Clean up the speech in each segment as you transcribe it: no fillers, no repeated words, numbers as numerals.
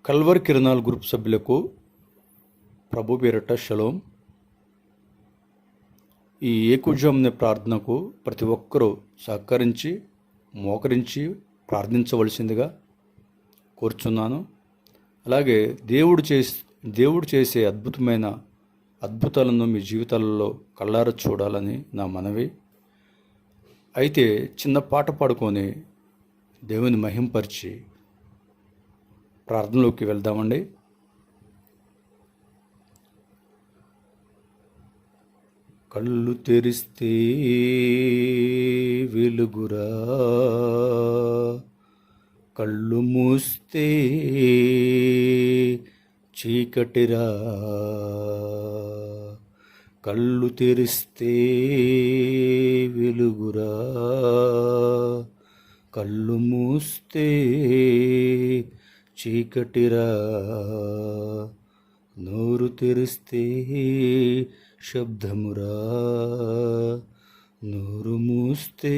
కల్వర్ కిరణాల్ group సభ్యులకు ప్రభు పేరట shalom. ఈ ఏకుజామున ప్రార్థనకు ప్రతి ఒక్కరూ సహకరించి మోకరించి ప్రార్థించవలసిందిగా కోరుచున్నాను. అలాగే దేవుడు చేసే అద్భుతాలను మీ జీవితాలలో కళ్ళారా చూడాలని నా మనవి. అయితే చిన్న పాట పాడుకొని దేవుని మహింపరిచి ప్రార్థనలోకి వెళ్దామండి. కళ్ళు తెరిస్తే వెలుగురా, కళ్ళు మూస్తే చీకటిరా. కళ్ళు తెరిస్తే వెలుగురా, కళ్ళు మూస్తే చీకటిరా. నోరు తెరిస్తే శబ్దమురా, నోరు మూస్తే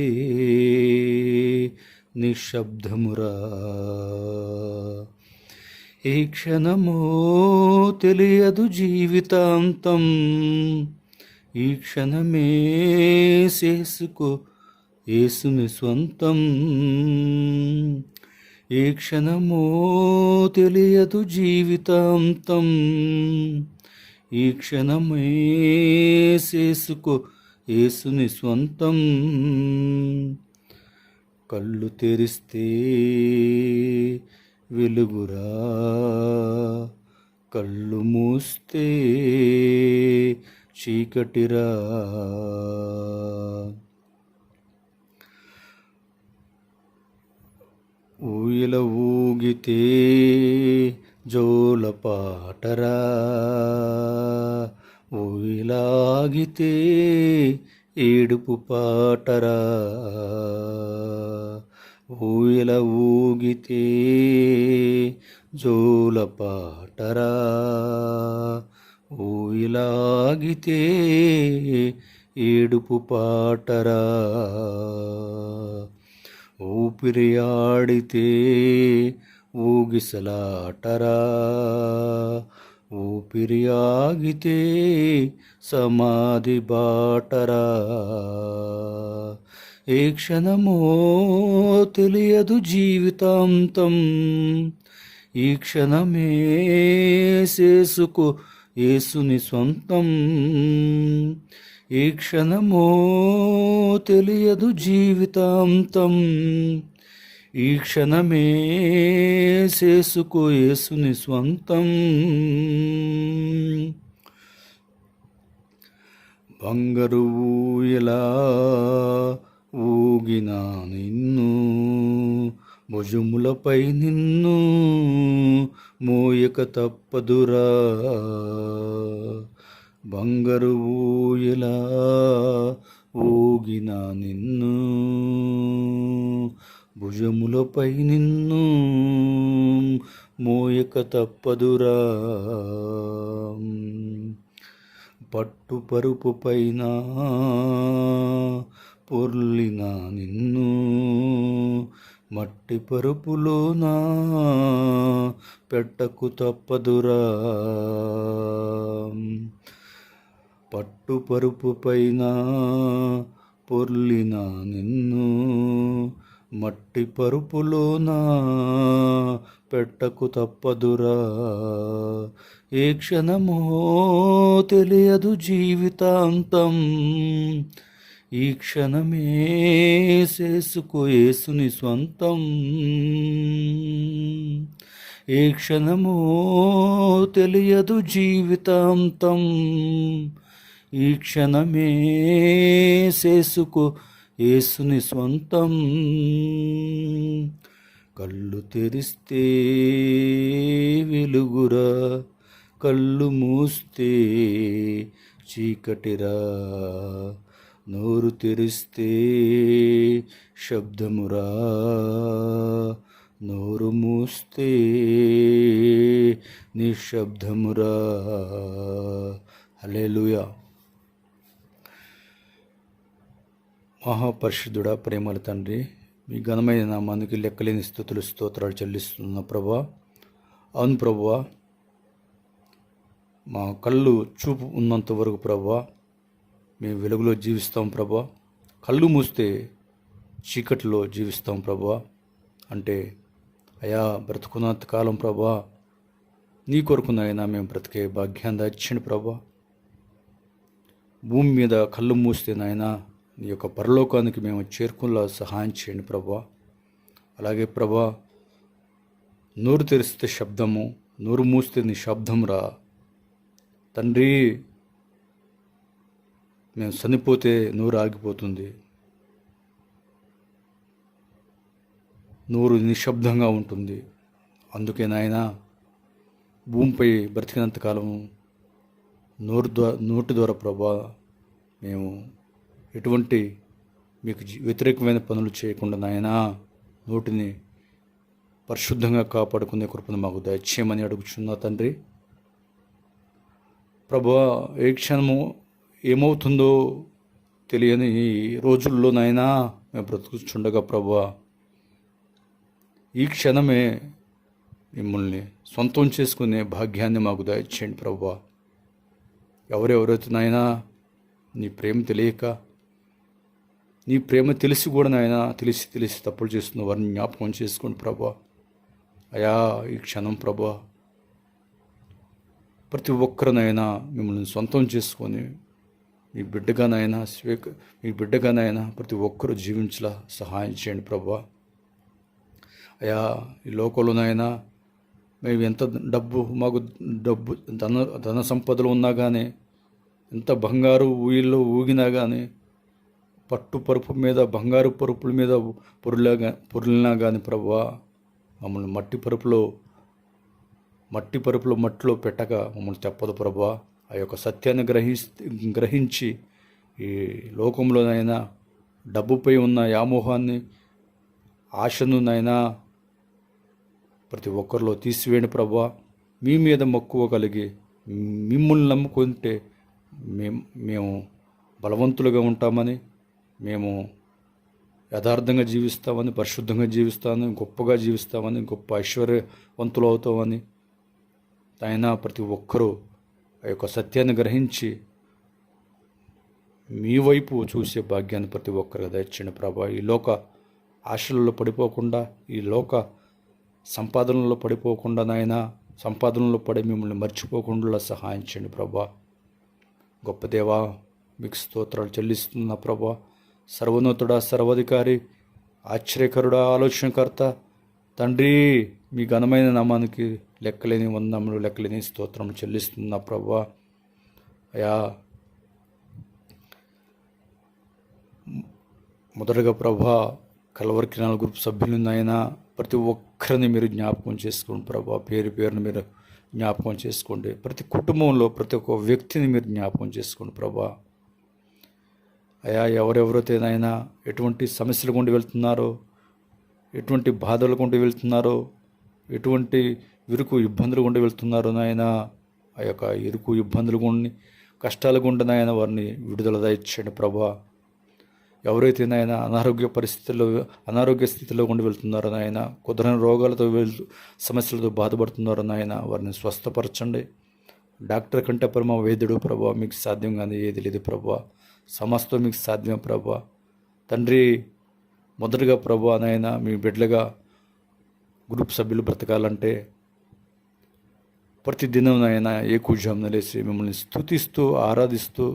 నిశ్శబ్దమురా. ఈ క్షణమో తెలియదు జీవితాంతం, ఈ క్షణమే చేసుకో యేసుని స్వంతం. ఏ క్షణమో తెలియదు జీవితాంతం, ఈ క్షణమే చేసుకో యేసుని స్వంతం. కళ్ళు తెరిస్తే వెలుగురా, కళ్ళు మూస్తే చీకటిరా. ఊయల ఊగితే జోల పాటరా, ఊయలాగితే ఏడుపు పాటరా. ఊయల ఊగితే జోల పాటరా, ఊయలాగితే ఏడుపు పాటరా. ఊపిరి ఆడితే ఊగిసలాటరా, ఊపిరి ఆగితే సమాధి బాటరా. ఏ క్షణమో తెలియదు జీవితాంతం, ఈ క్షణమే చేసుకో యేసుని స్వంతం. ఈ క్షణమో తెలియదు జీవితాంతం, ఈ క్షణమే చేసుకో యేసుని స్వంతం. బంగారు ఊయలా ఊగిన నిన్ను, భుజములపై నిన్ను మోయక తప్పదురా. బంగారు ఊయలా ఊగిన నిన్ను, భుజములపై నిన్ను మోయక తప్పదురా. పట్టు పరుపు పైన పొర్లిన నిన్ను, మట్టి పరుపులోన పెట్టకు తప్పదురా. పట్టు పరుపు పైన పొర్లిన నిన్ను, మట్టి పరుపులోన పెట్టకు తప్పదురా. ఏ క్షణమో తెలియదు జీవితాంతం, ఈ క్షణమే చేసుకో యేసుని స్వంతం. ఏ క్షణమో తెలియదు జీవితాంతం, ఈ క్షణమే చేసుకో యేసుని స్వంతం. కళ్ళు తెరిస్తే వెలుగురా, కళ్ళు మూస్తే చీకటిరా. నోరు తెరిస్తే శబ్దమురా, నోరు మూస్తే నిశ్శబ్దమురా. హల్లెలూయా. మహాపరిశుద్ధుడా, ప్రేమల తండ్రి, మీ ఘనమైన నామానికి లెక్కలేని స్తుతులు స్తోత్రాలు చెల్లిస్తున్న ప్రభా, అవును ప్రభువా, మా కళ్ళు చూపు ఉన్నంత వరకు ప్రభువా మేము వెలుగులో జీవిస్తాం ప్రభువా. కళ్ళు మూస్తే చీకటిలో జీవిస్తాం ప్రభువా. అంటే అయా బ్రతుకున్నంత కాలం ప్రభువా నీ కొరకు నాయనా మేము బ్రతికే భాగ్యాన్ని దయచేయండి ప్రభువా. భూమి మీద కళ్ళు మూస్తే నాయనా నీ యొక్క పరలోకానికి మేము చేరుకునేలా సహాయం చేయండి ప్రభువా. అలాగే ప్రభువా, నోరు తెరిస్తే శబ్దము, నోరు మూస్తే నీ శబ్దం రా తండ్రి. మేము చనిపోతే నోరు ఆగిపోతుంది, నోరు నిశ్శబ్దంగా ఉంటుంది. అందుకే నాయనా భూమిపై బ్రతికినంతకాలం నోటి ద్వారా ప్రభా మేము ఎటువంటి మీకు వ్యతిరేకమైన పనులు చేయకుండా నాయనా నోటిని పరిశుద్ధంగా కాపాడుకునే కృపను మాకు దయచేయమని అడుగుచున్నా తండ్రి. ప్రభువా, ఏ క్షణము ఏమవుతుందో తెలియని ఈ రోజుల్లో నాయనా మేము బ్రతుకుచుండగా ప్రభువా ఈ క్షణమే మిమ్మల్ని సొంతం చేసుకునే భాగ్యాన్ని మాకు దయచేయండి ప్రభువా. ఎవరెవరైతే నాయనా నీ ప్రేమ తెలియక, నీ ప్రేమ తెలిసి కూడా నాయనా తెలిసి తప్పులు చేస్తున్న వారిని జ్ఞాపకం చేసుకోండి ప్రభువా. అయా ఈ క్షణం ప్రభువా ప్రతి ఒక్కరినైనా మిమ్మల్ని సొంతం చేసుకొని మీ బిడ్డగానైనా ప్రతి ఒక్కరూ జీవించలా సహాయం చేయండి ప్రభువా. అయా ఈ లోకంలోనైనా మేము ఎంత మాకు ధన సంపదలు ఉన్నా కానీ, ఎంత బంగారు ఊయిల్లో ఊగినా కానీ, పట్టు పరుపు మీద బంగారు పరుపుల మీద పొరులినా కానీ ప్రభువా మమ్మల్ని మట్టిలో పెట్టక మమ్మల్ని చెప్పదు ప్రభువా. ఆ యొక్క సత్యాన్ని గ్రహించి ఈ లోకంలోనైనా డబ్బుపై ఉన్న వ్యామోహాన్ని, ఆశను నైనా ప్రతి ఒక్కరిలో తీసివేయండి ప్రభువా. మీ మీద మక్కువ కలిగి మిమ్మల్ని నమ్ముకుంటే మేము బలవంతులుగా ఉంటామని, మేము యథార్థంగా జీవిస్తామని, పరిశుద్ధంగా జీవిస్తామని, గొప్పగా జీవిస్తామని, గొప్ప ఐశ్వర్యవంతులు అవుతామని అయినా ప్రతి ఒక్కరూ ఆ యొక్క సత్యాన్ని గ్రహించి మీ వైపు చూసే భాగ్యాన్ని ప్రతి ఒక్కరికి దయచేయండి ప్రభా. ఈ లోక ఆశలలో పడిపోకుండా, ఈ లోక సంపాదనలో పడిపోకుండా నాయనా, సంపాదనలో పడి మిమ్మల్ని మర్చిపోకుండా సహాయం చేయండి ప్రభా. గొప్ప దేవా, మీకు స్తోత్రాలు చెల్లిస్తున్న ప్రభా. సర్వోన్నతుడా, సర్వాధికారి, ఆశ్చర్యకరుడా, ఆలోచనకర్త తండ్రి, మీ ఘనమైన నామానికి లెక్కలేని వందనములు, లెక్కలేని స్తోత్రములు చెల్లిస్తున్న ప్రభా. అయా మొదటగా ప్రభా కల్వరి కిరణాల గ్రూప్ సభ్యులనైనా ప్రతి ఒక్కరిని మీరు జ్ఞాపకం చేసుకోండి ప్రభా. పేరును మీరు జ్ఞాపకం చేసుకోండి. ప్రతి కుటుంబంలో ప్రతి ఒక్క వ్యక్తిని మీరు జ్ఞాపకం చేసుకోండి ప్రభా. అయా ఎవరెవరైతేనైనా ఎటువంటి సమస్యలు గుండి వెళ్తున్నారో, ఎటువంటి బాధలు గుండి వెళ్తున్నారో, ఎటువంటి ఇరుకు ఇబ్బందులు గుండి వెళ్తున్నారో నాయన, ఆ యొక్క ఇరుకు ఇబ్బందులు గుండి కష్టాల గుండి నాయన వారిని విడుదల దయచేయండి ప్రభా. ఎవరైతే నాయన అనారోగ్య స్థితిలో గుండి వెళ్తున్నారో నాయన, కుదరని రోగాలతో సమస్యలతో బాధపడుతున్నారో నాయన వారిని స్వస్థపరచండి. డాక్టర్ కంటే పరమ వైద్యుడు ప్రభా, మీకు సాధ్యం కానీ ఏది లేదు ప్రభా. సమస్తం మీకు సాధ్యం ప్రభా. తండ్రి, మొదటగా ప్రభా నాయన మీ బిడ్డలుగా గ్రూప్ సభ్యులు బ్రతకాలంటే ప్రతి దినం నాయన ఏకూజామున లేసి మిమ్మల్ని స్తుతిస్తూ, ఆరాధిస్తూ,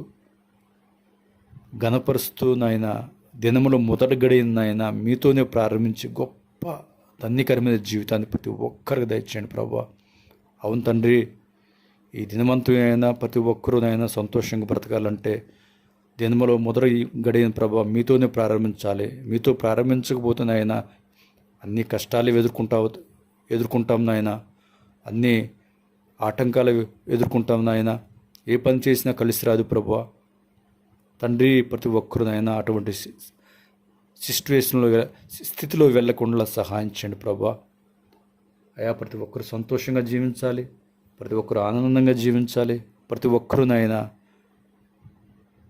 ఘనపరుస్తూ నాయన దినములో మొదటి గడియన నాయన మీతోనే ప్రారంభించి గొప్ప ధన్యకరమైన జీవితాన్ని ప్రతి ఒక్కరికి దయచేయండి ప్రభా. అవును తండ్రి, ఈ దినవంతులైనా ప్రతి ఒక్కరూనైనా సంతోషంగా బ్రతకాలంటే దినములో మొదటి గడియన ప్రభా మీతోనే ప్రారంభించాలి. మీతో ప్రారంభించకపోతే నాయన అన్ని కష్టాలు ఎదుర్కొంటాం నాయన, అన్ని ఆటంకాలు ఎదుర్కొంటాం నాయన. ఏ పని చేసినా కలిసి రాదు ప్రభా. తండ్రి, ప్రతి ఒక్కరు నాయన అటువంటి స్థితిలో వెళ్ళకుండా సహాయం చేయండి ప్రభా. అయా ప్రతి ఒక్కరు సంతోషంగా జీవించాలి, ప్రతి ఒక్కరు ఆనందంగా జీవించాలి, ప్రతి ఒక్కరు నాయన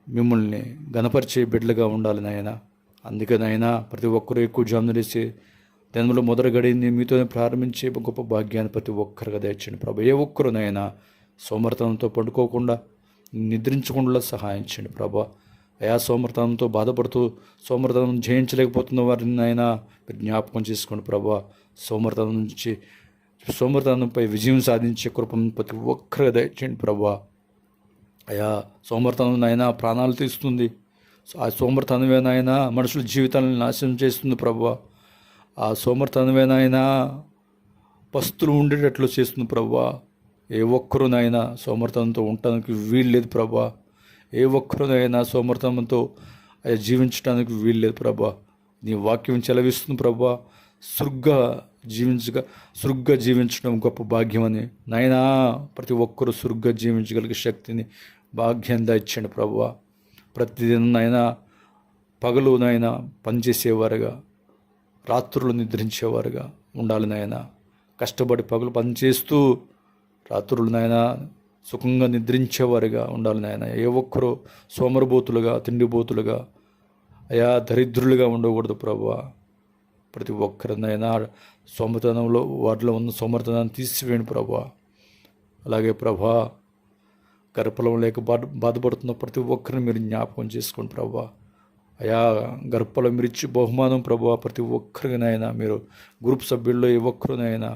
మిమ్మల్ని గణపరిచే బిడ్డలుగా ఉండాలి నాయన. అందుకే నాయన ప్రతి ఒక్కరూ ఎక్కువ జామున వేసి దినంలో మొదటి గడిని మీతోనే ప్రారంభించే గొప్ప భాగ్యాన్ని ప్రతి ఒక్కరిగా దయచేయండి ప్రభు. ఏ ఒక్కరునైనా సోమర్థనంతో పడుకోకుండా నిద్రించకుండా సహాయం చేయండి ప్రభా. అయా సోమర్థనంతో బాధపడుతూ సోమర్థనం జయించలేకపోతున్న వారిని అయినా మీరు జ్ఞాపకం చేసుకోండి ప్రభా. సోమర్థనంపై విజయం సాధించే కృపను ప్రతి ఒక్కరిగా దయచేయండి ప్రభా. అయా సోమర్థనైనా ప్రాణాలు తీస్తుంది. ఆ సోమర్థనమేనైనా మనుషుల జీవితాలను నాశనం చేస్తుంది ప్రభా. ఆ సోమర్థనమేనైనా పస్తులు ఉండేటట్లు చేస్తుంది ప్రభా. ఏ ఒక్కరునైనా సోమర్థనంతో ఉండటానికి వీల్లేదు ప్రభా. ఏ ఒక్కరునైనా సోమర్థనంతో జీవించడానికి వీల్లేదు ప్రభా. నీ వాక్యం చెలవిస్తుంది ప్రభా. సురుగ్గా జీవించడం గొప్ప భాగ్యమని నాయనా, ప్రతి ఒక్కరూ సురుగ్గా జీవించగలిగే శక్తిని భాగ్యం ఇచ్చండి ప్రభా. ప్రతిదినైనా పగలునైనా పనిచేసేవారుగా, రాత్రులు నిద్రించేవారుగా ఉండాలి నాయన. కష్టపడి పగలు పనిచేస్తూ రాత్రులనైనా సుఖంగా నిద్రించేవారుగా ఉండాలి నాయన. ఏ ఒక్కరూ సోమరబోతులుగా, తిండిబోతులుగా, అయా దరిద్రులుగా ఉండకూడదు ప్రభా. ప్రతి ఒక్కరినైనా సోమర్థనంలో వాటిలో ఉన్న సోమర్థనాన్ని తీసివేయండి ప్రభా. అలాగే ప్రభా, గర్భఫలం లేక బాధపడుతున్న ప్రతి ఒక్కరిని మీరు జ్ఞాపకం చేసుకోండి ప్రభా. అయా గర్భఫలం మీరు ఇచ్చి బహుమానం ప్రభా. ప్రతి ఒక్కరినైనా మీరు గ్రూప్ సభ్యుల్లో ఏ ఒక్కరినైనా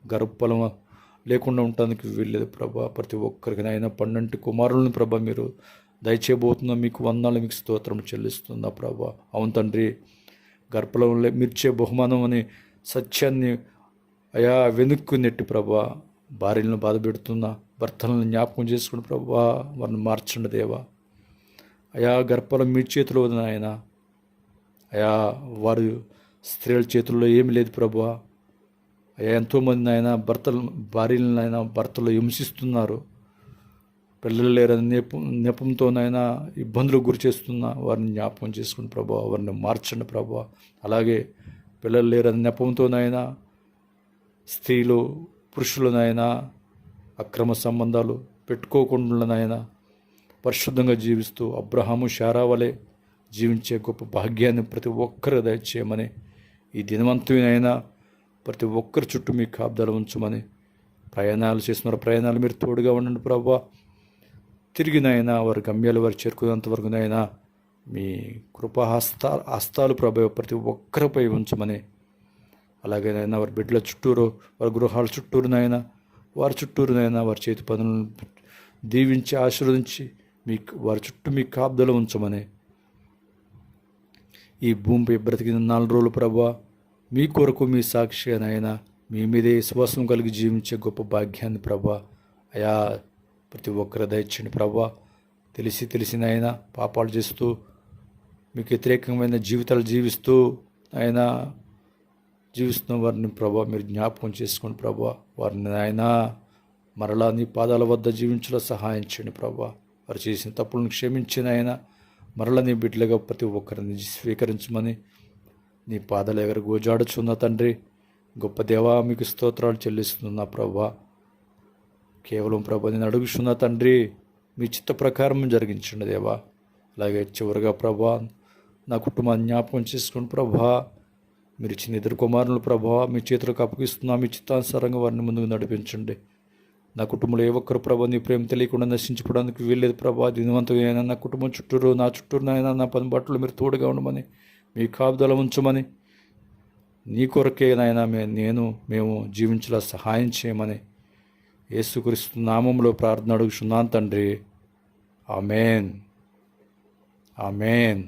గర్భఫలం లేకుండా ఉండటానికి వీల్లేదు ప్రభా. ప్రతి ఒక్కరికైనా 12 కుమారులను ప్రభా మీరు దయచేయబోతున్నా. మీకు వందనాలు, మీకు స్తోత్రం చెల్లిస్తున్నా ప్రభా. అవును తండ్రి, గర్భఫలం మిర్చే బహుమానం అనే సత్యాన్ని అయా వెనుక్కు నెట్టి ప్రభా. భార్యలను బాధ పెడుతున్నా భర్తలను జ్ఞాపకం చేసుకుని ప్రభా, వారిని మార్చండి దేవా. అయా గర్భఫలం మీ చేతిలో ఉంది నాయన. అయా వారి స్త్రీల చేతుల్లో ఏమి లేదు ప్రభా. అయ్యా ఎంతోమంది ఆయన భార్యలనైనా భర్తలు హింసిస్తున్నారు. పిల్లలు లేరని నెపంతోనైనా ఇబ్బందులు గురి చేస్తున్నా వారిని జ్ఞాపకం చేసుకుని ప్రభా, వారిని మార్చండి ప్రభా. అలాగే పిల్లలు లేరని నెపంతోనైనా స్త్రీలు పురుషులనైనా అక్రమ సంబంధాలు పెట్టుకోకుండానైనా పరిశుద్ధంగా జీవిస్తూ అబ్రహాము శారా వలె జీవించే గొప్ప భాగ్యాన్ని ప్రతి ఒక్కరు దయచేయమని, ఈ దినవంతునైనా ప్రతి ఒక్కరి చుట్టూ మీ కాపుదల ఉంచమని, ప్రయాణాలు చేస్తున్నారు ప్రయాణాలు మీరు తోడుగా ఉండండి ప్రభా. తిరిగినైనా వారి గమ్యాలు వారు చేరుకునేంత వరకునైనా మీ హస్తాలు ప్రభావ ప్రతి ఒక్కరిపై ఉంచమని, అలాగేనైనా వారి బిడ్డల చుట్టూరు, వారి గృహాల చుట్టూరునైనా, వారి చుట్టూరునైనా వారి చేతి పనులను దీవించి ఆశీర్వదించి వారి చుట్టూ మీ కాపుదల ఉంచమని, ఈ భూమిపై బ్రతికిన 4 రోజులు ప్రభా మీ కొరకు మీ సాక్షిగానైనా మీ మీదే విశ్వాసం కలిగి జీవించే గొప్ప భాగ్యాన్ని ప్రభా అయా ప్రతి ఒక్కరు దయచేయండి ప్రభా. తెలిసినైనా పాపాలు చేస్తూ మీకు వ్యతిరేకమైన జీవితాలు జీవిస్తూ ఆయన జీవిస్తున్న వారిని ప్రభా మీరు జ్ఞాపకం చేసుకోండి ప్రభా. వారిని ఆయన మరలా నీ పాదాల వద్ద జీవించలో సహాయం చేయండి ప్రభా. వారు చేసిన తప్పులను క్షమించిన ఆయన మరలా నీ బిడ్డలుగా ప్రతి ఒక్కరిని స్వీకరించమని నీ పాదాల దగ్గర గోజాడుచున్న తండ్రి, గొప్ప దేవా మీకు స్తోత్రాలు చెల్లిస్తున్నా ప్రభా. కేవలం ప్రభా నేను అడుగుతున్నా తండ్రి, మీ చిత్త ప్రకారం జరిగించండి దేవా. అలాగే చివరిగా ప్రభా నా కుటుంబాన్ని జ్ఞాపకం చేసుకోండి ప్రభా. మీరు ఇచ్చిన 2 కుమారులు ప్రభా మీ చేతులకు అప్పగిస్తున్నా. మీ చిత్తానుసారంగా వారిని ముందుకు నడిపించండి. నా కుటుంబంలో ఏ ఒక్కరు ప్రభా నీ ప్రేమ తెలియకుండా నశించుకోవడానికి వీల్లేదు ప్రభా. దినవంతమైనా నా కుటుంబం చుట్టూరు, నా చుట్టూరునైనా నా పని బట్టలు మీరు తోడుగా ఉండమని, మీ కాపుదల ఉంచమని, నీ కొరకేనైనా మేము జీవించేలా సహాయం చేయమని యేసుక్రీస్తు నామంలో ప్రార్థన అడుగుచున్నాను తండ్రి. ఆమేన్, ఆమేన్.